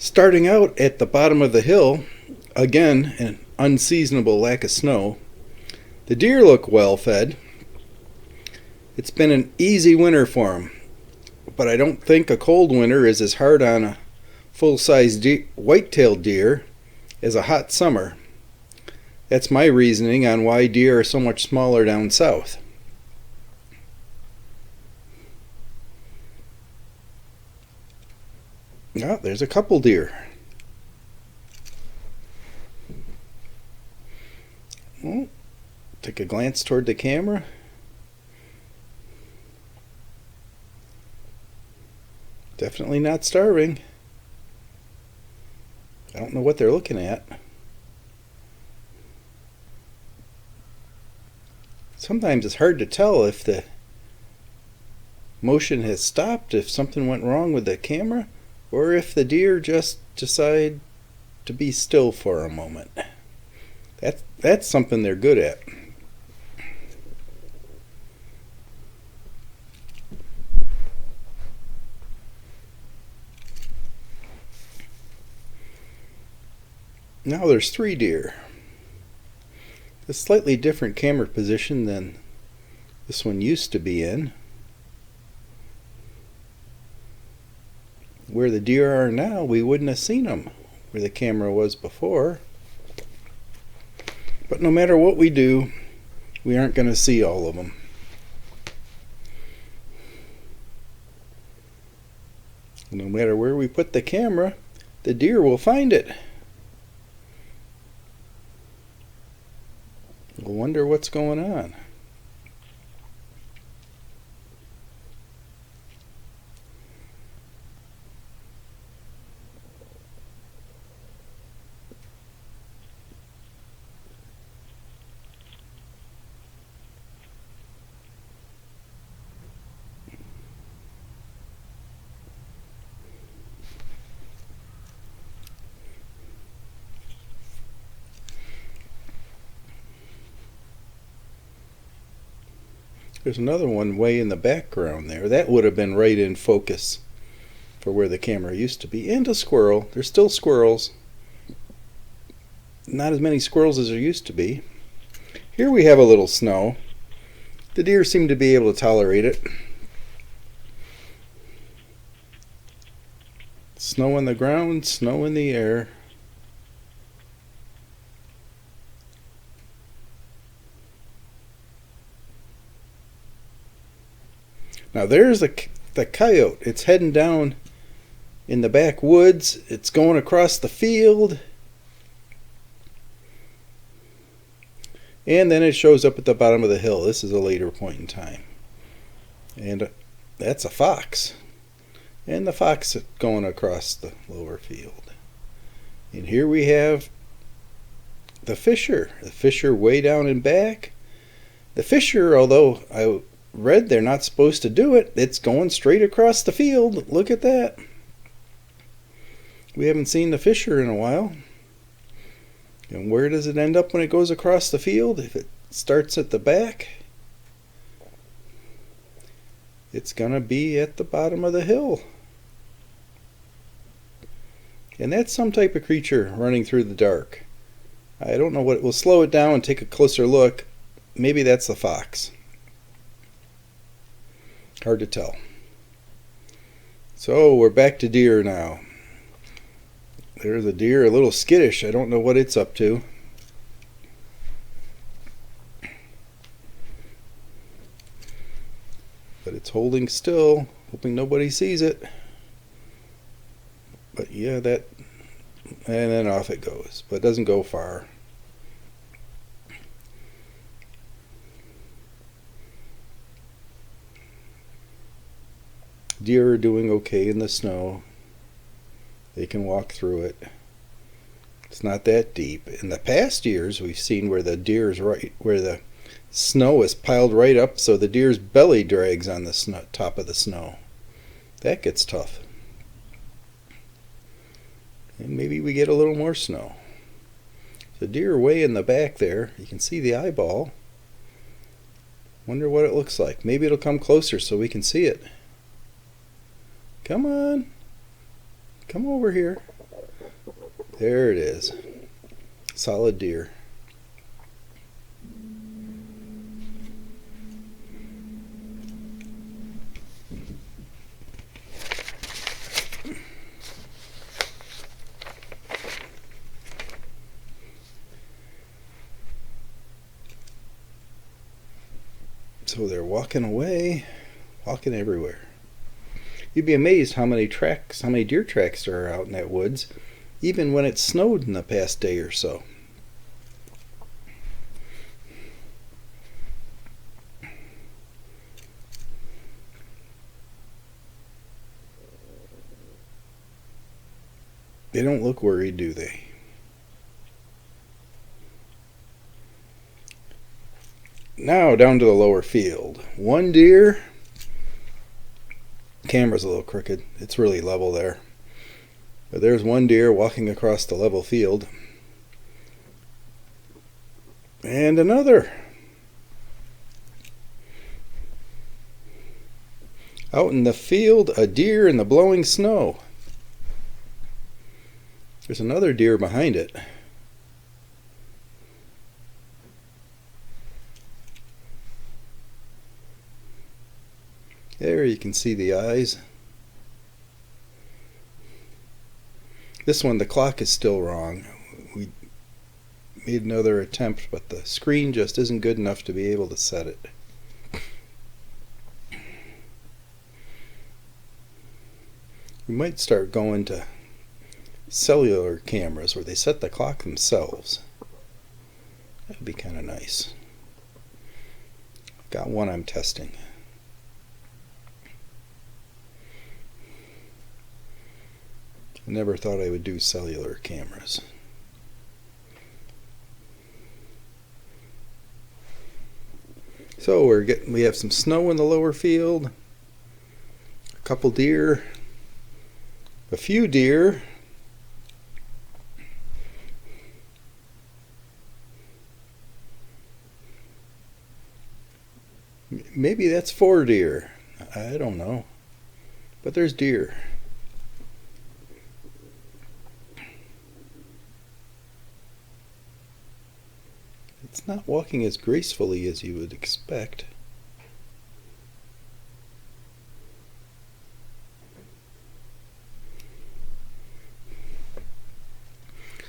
Starting out at the bottom of the hill, again an unseasonable lack of snow, the deer look well fed. It's been an easy winter for them, but I don't think a cold winter is as hard on a full-size white-tailed deer as a hot summer. That's my reasoning on why deer are so much smaller down south. Oh, there's a couple deer. Oh, take a glance toward the camera. Definitely not starving. I don't know what they're looking at. Sometimes it's hard to tell if the motion has stopped, if something went wrong with the camera, or if the deer just decide to be still for a moment. That's something they're good at. Now there's 3 deer. A slightly different camera position than this one used to be in. Where the deer are now, we wouldn't have seen them where the camera was before. But no matter what we do, we aren't going to see all of them. No matter where we put the camera, the deer will find it. We'll wonder what's going on. There's another one way in the background there. That would have been right in focus for where the camera used to be. And a squirrel. There's still squirrels. Not as many squirrels as there used to be. Here we have a little snow. The deer seem to be able to tolerate it. Snow on the ground, snow in the air. Now there's the coyote. It's heading down in the backwoods. It's going across the field. And then it shows up at the bottom of the hill. This is a later point in time. And that's a fox. And the fox is going across the lower field. And here we have the fisher. The fisher way down in back. The fisher, although I read they're not supposed to do it, it's going straight across the field. Look at that. We haven't seen the fisher in a while. And where does it end up when it goes across the field? If it starts at the back, it's gonna be at the bottom of the hill. And that's some type of creature running through the dark. I don't know what. We'll slow it down and take a closer look. Maybe that's the fox. Hard to tell. So we're back to deer now. There's a deer, a little skittish. I don't know what it's up to. But it's holding still, hoping nobody sees it. But yeah, that, and then off it goes. But it doesn't go far. Deer are doing okay in the snow. They can walk through it. It's not that deep. In the past years, we've seen where the deer's right, where the snow is piled right up, so the deer's belly drags on the top of the snow. That gets tough. And maybe we get a little more snow. The deer way in the back there. You can see the eyeball. Wonder what it looks like. Maybe it'll come closer so we can see it. Come on. Come over here. There it is. Solid deer. So they're walking away, walking everywhere. You'd be amazed how many deer tracks there are out in that woods, even when it snowed in the past day or so. They don't look worried, do they? Now down to the lower field. One deer. Camera's a little crooked. It's really level there. But there's one deer walking across the level field. And another. Out in the field, a deer in the blowing snow. There's another deer behind it. There you can see the eyes. This one, the clock is still wrong. We made another attempt, but the screen just isn't good enough to be able to set it. We might start going to cellular cameras where they set the clock themselves. That'd be kind of nice. Got one I'm testing. I never thought I would do cellular cameras. So we have some snow in the lower field, a couple deer, a few deer, maybe that's 4 deer, I don't know, but there's deer. It's not walking as gracefully as you would expect.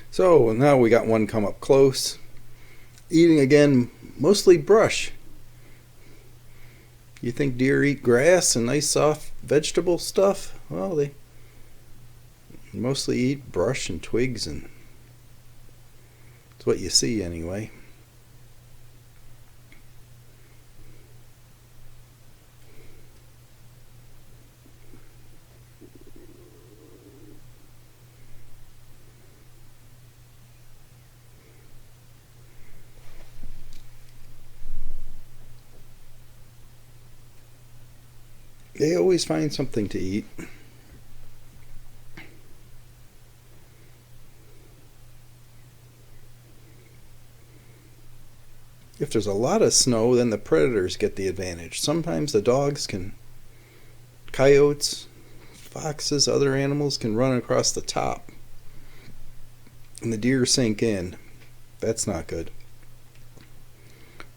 So now we got one come up close. Eating again, mostly brush. You think deer eat grass and nice soft vegetable stuff? Well, they mostly eat brush and twigs, and it's what you see anyway. They always find something to eat. If there's a lot of snow, then the predators get the advantage. Sometimes the dogs coyotes, foxes, other animals can run across the top, and the deer sink in. That's not good.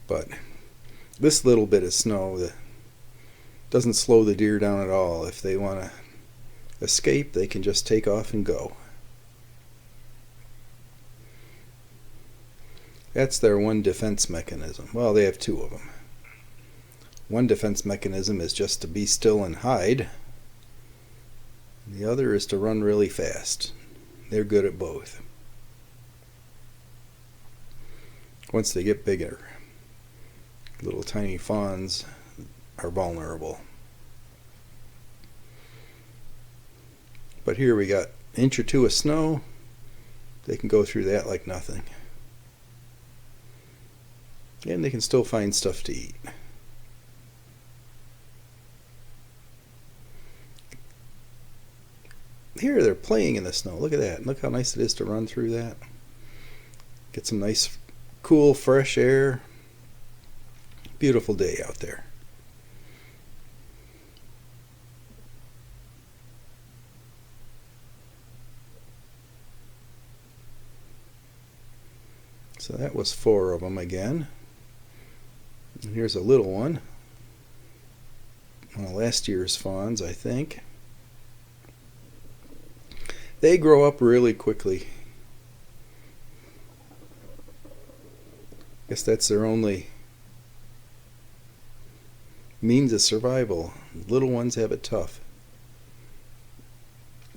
But this little bit of snow doesn't slow the deer down at all. If they want to escape, they can just take off and go. That's their one defense mechanism. Well, they have 2 of them. One defense mechanism is just to be still and hide. The other is to run really fast. They're good at both. Once they get bigger, little tiny fawns are vulnerable. But here we got an inch or 2 of snow. They can go through that like nothing. And they can still find stuff to eat. Here they're playing in the snow. Look at that. Look how nice it is to run through that. Get some nice, cool, fresh air. Beautiful day out there. So that was 4 of them again. And here's a little one. One of last year's fawns, I think. They grow up really quickly. Guess that's their only means of survival. Little ones have it tough.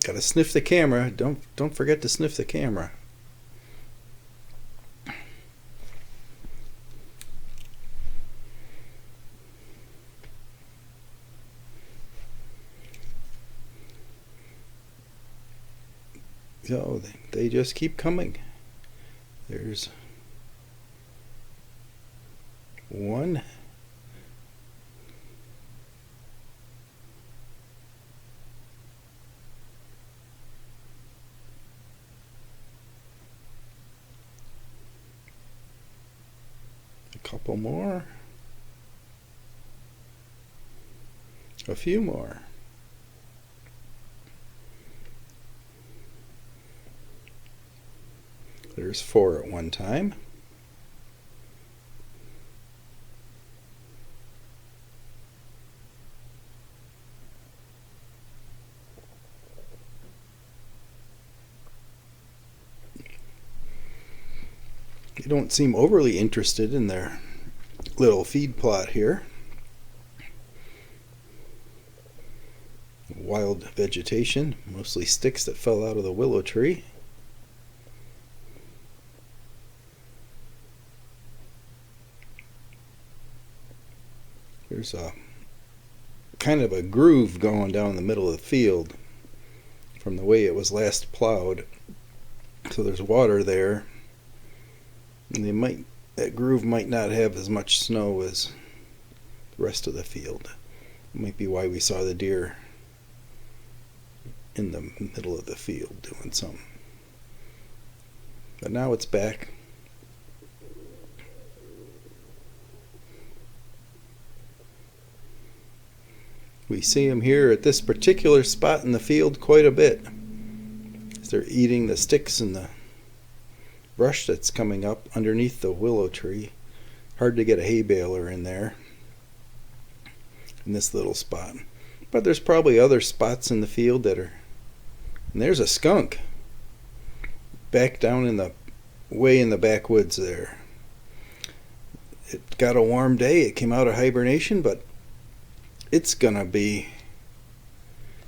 Gotta sniff the camera. Don't forget to sniff the camera. So they just keep coming. There's one. A couple more. A few more. There's 4 at one time. They don't seem overly interested in their little feed plot here. Wild vegetation, mostly sticks that fell out of the willow tree. There's a kind of a groove going down the middle of the field from the way it was last plowed. So there's water there. And that groove might not have as much snow as the rest of the field. It might be why we saw the deer in the middle of the field doing something. But now it's back. We see them here at this particular spot in the field quite a bit, as they're eating the sticks and the brush that's coming up underneath the willow tree. Hard to get a hay baler in there in this little spot. But there's probably other spots in the field that are... And there's a skunk back down in the way in the backwoods there. It got a warm day. It came out of hibernation, but it's gonna be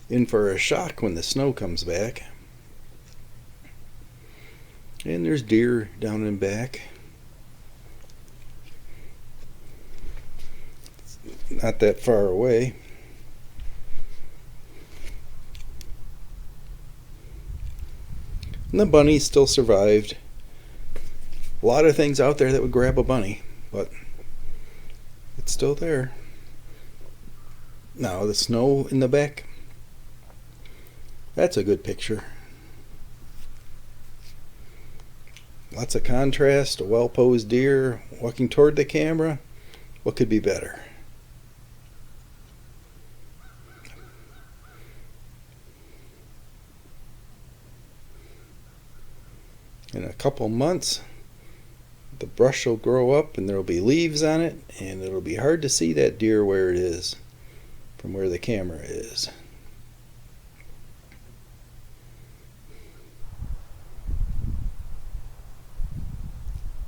in for a shock when the snow comes back. And there's deer down and back. It's not that far away. And the bunny still survived. A lot of things out there that would grab a bunny, but it's still there. Now the snow in the back, that's a good picture. Lots of contrast, a well-posed deer walking toward the camera. What could be better? In a couple months, the brush will grow up and there will be leaves on it, and it'll be hard to see that deer where it is from where the camera is.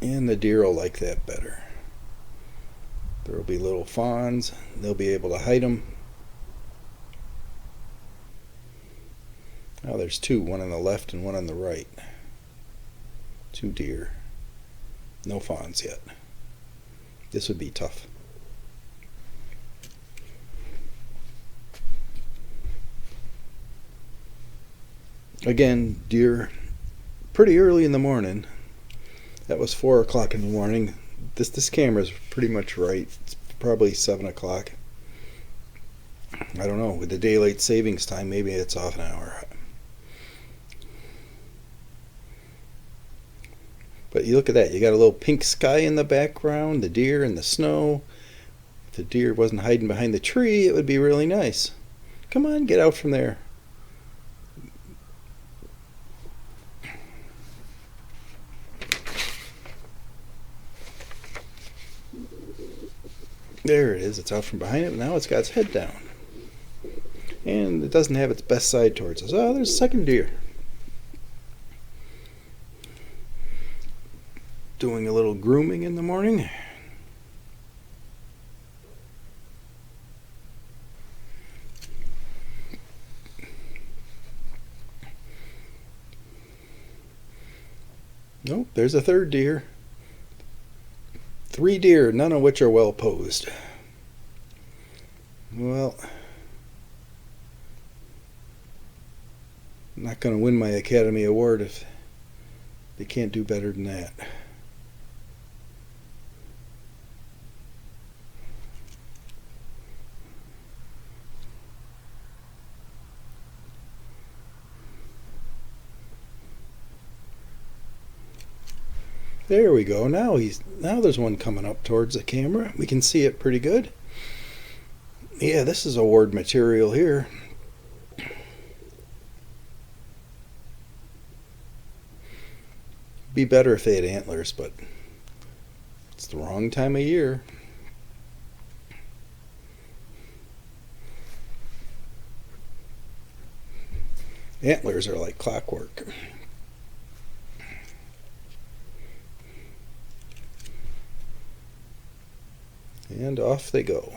And the deer will like that better. There will be little fawns. They'll be able to hide them. Now there's 2, one on the left and one on the right. 2 deer. No fawns yet. This would be tough. Again, deer pretty early in the morning. That was 4 o'clock in the morning. This camera's pretty much right. It's probably 7 o'clock. I don't know. With the daylight savings time, maybe it's off an hour. But you look at that. You got a little pink sky in the background, the deer and the snow. If the deer wasn't hiding behind the tree, it would be really nice. Come on, get out from there. There it is. It's out from behind it. Now it's got its head down. And it doesn't have its best side towards us. Oh, there's a second deer. Doing a little grooming in the morning. Nope, there's a third deer. 3 deer, none of which are well posed. Well, I'm not going to win my Academy Award if they can't do better than that. There we go. Now there's one coming up towards the camera. We can see it pretty good. Yeah, this is award material here. Be better if they had antlers, but it's the wrong time of year. Antlers are like clockwork. And off they go.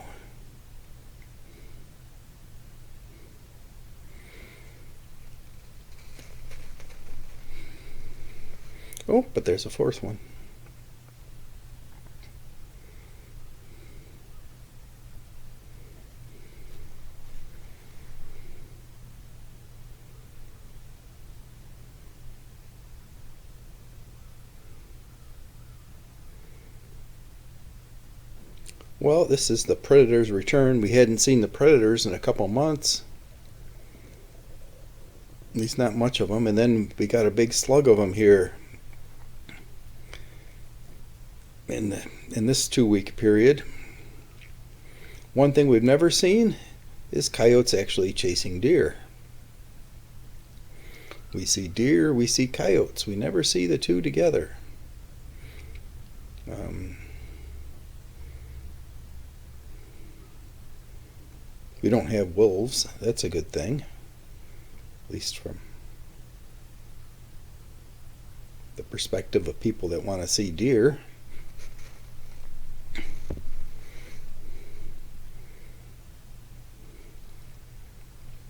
Oh, but there's a fourth one. Well, this is the predator's return. We hadn't seen the predators in a couple months. At least not much of them. And then we got a big slug of them here in this 2-week period. One thing we've never seen is coyotes actually chasing deer. We see deer, we see coyotes. We never see the two together. We don't have wolves. That's a good thing, at least from the perspective of people that want to see deer.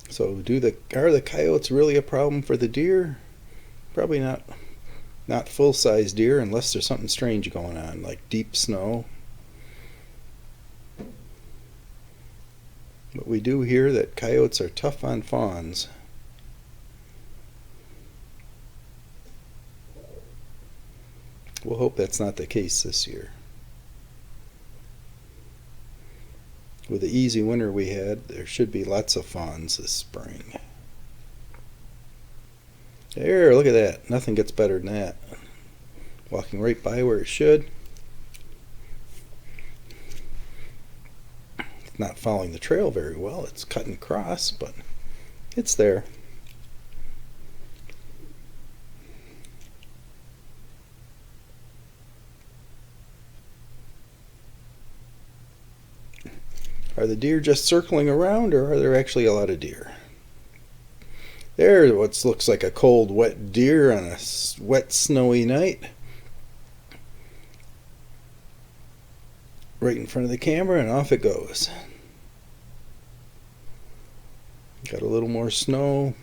So are the coyotes really a problem for the deer? Probably not. Not full-size deer unless there's something strange going on, like deep snow. But we do hear that coyotes are tough on fawns. We'll hope that's not the case this year. With the easy winter we had, there should be lots of fawns this spring. There, look at that. Nothing gets better than that. Walking right by where it should. It's not following the trail very well. It's cutting across, but it's there. Are the deer just circling around, or are there actually a lot of deer? There's what looks like a cold, wet deer on a wet, snowy night. Right in front of the camera, and off it goes. Got a little more snow.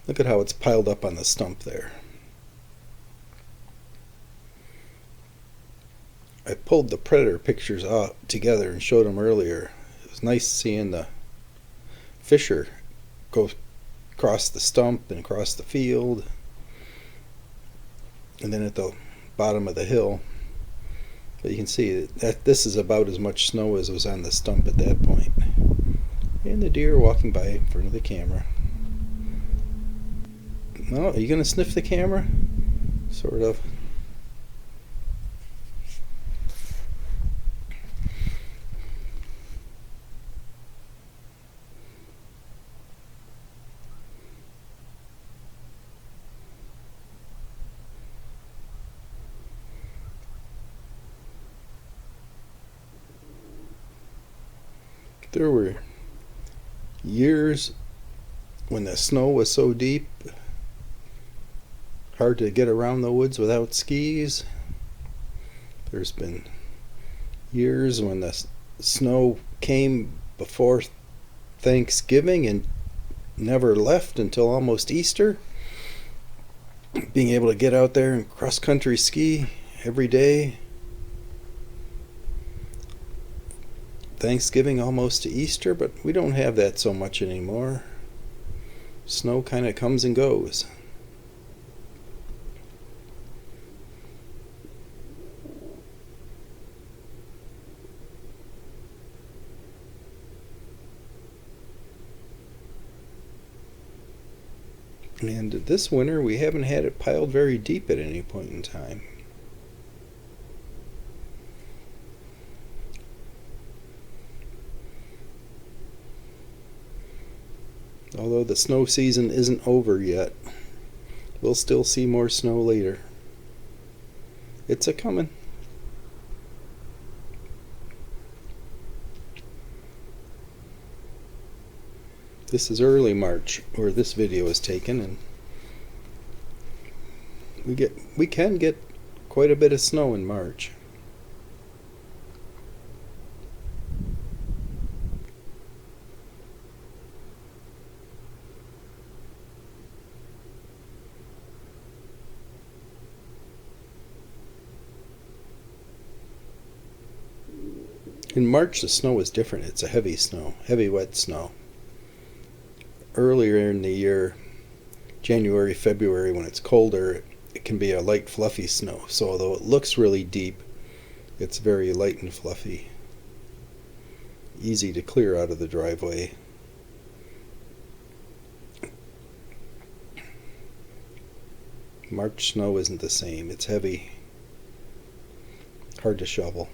Look at how it's piled up on the stump there. I pulled the predator pictures out together and showed them earlier. It was nice seeing the fisher go across the stump and across the field, and then at the bottom of the hill. But you can see that this is about as much snow as was on the stump at that point. And the deer walking by in front of the camera. No, are you going to sniff the camera? Sort of. There were years when the snow was so deep, hard to get around the woods without skis. There's been years when the snow came before Thanksgiving and never left until almost Easter. Being able to get out there and cross country ski every day. Thanksgiving almost to Easter, but we don't have that so much anymore. Snow kind of comes and goes. And this winter we haven't had it piled very deep at any point in time. Although the snow season isn't over yet, we'll still see more snow later. It's a coming. This is early March where this video is taken, and we can get quite a bit of snow in March. In March the snow is different. It's a heavy snow, heavy wet snow. Earlier in the year, January, February, when it's colder, it can be a light fluffy snow. So although it looks really deep, it's very light and fluffy. Easy to clear out of the driveway. March snow isn't the same. It's heavy, hard to shovel.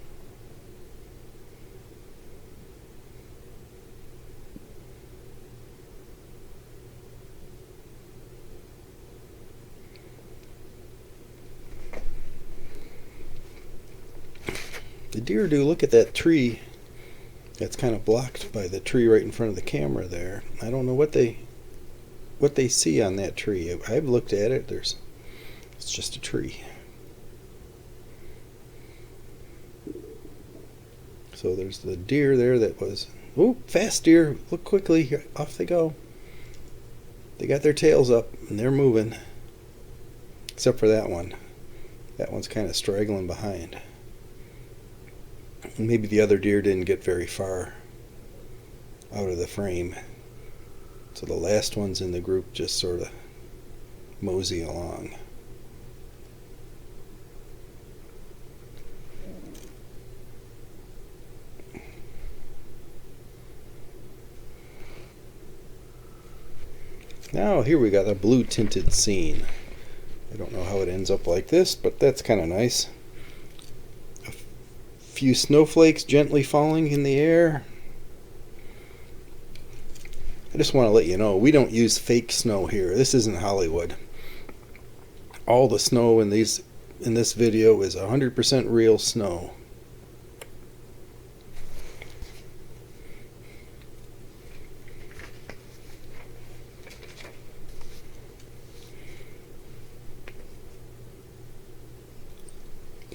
The deer do look at that tree that's kind of blocked by the tree right in front of the camera there. I don't know what they see on that tree. I've looked at it. It's just a tree. So there's the deer there that was, oh, fast deer, look quickly, off they go. They got their tails up and they're moving. Except for that one. That one's kind of straggling behind. Maybe the other deer didn't get very far out of the frame. So the last ones in the group just sort of mosey along. Now here we got a blue tinted scene. I don't know how it ends up like this, but that's kind of nice. Few snowflakes gently falling in the air. I just want to let you know, we don't use fake snow here. This isn't Hollywood. All the snow in this video is 100% real snow.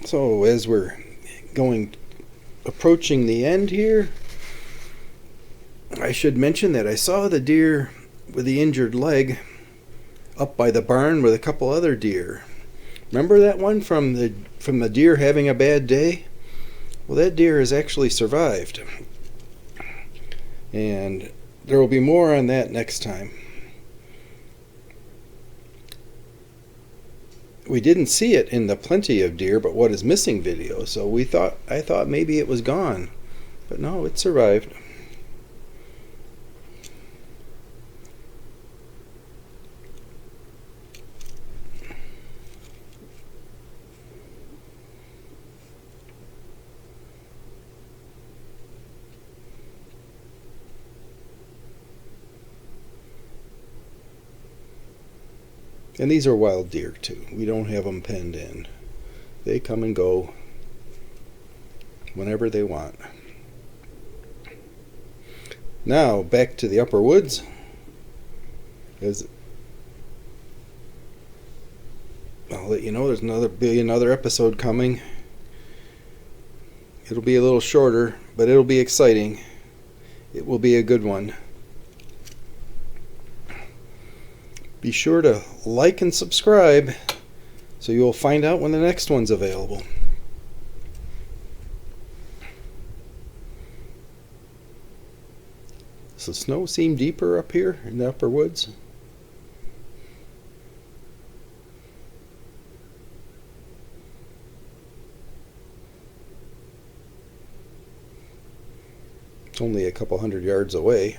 So as we're approaching the end here, I should mention that I saw the deer with the injured leg up by the barn with a couple other deer. Remember that one from the deer having a bad day? Well, that deer has actually survived, and there will be more on that next time. We didn't see it in the Plenty of Deer But What Is Missing video, so I thought maybe it was gone. But no, it survived. And these are wild deer too. We don't have them penned in. They come and go whenever they want. Now back to the upper woods. I'll let you know there's another episode coming. It'll be a little shorter, but it'll be exciting. It will be a good one. Be sure to like and subscribe so you'll find out when the next one's available. Does the snow seem deeper up here in the upper woods? It's only a couple hundred yards away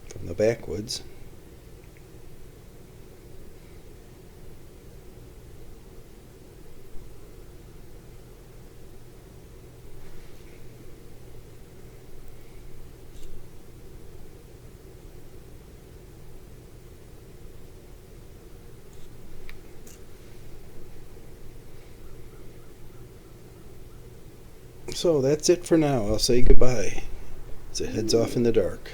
from the backwoods. So that's it for now. I'll say goodbye as it heads off in the dark.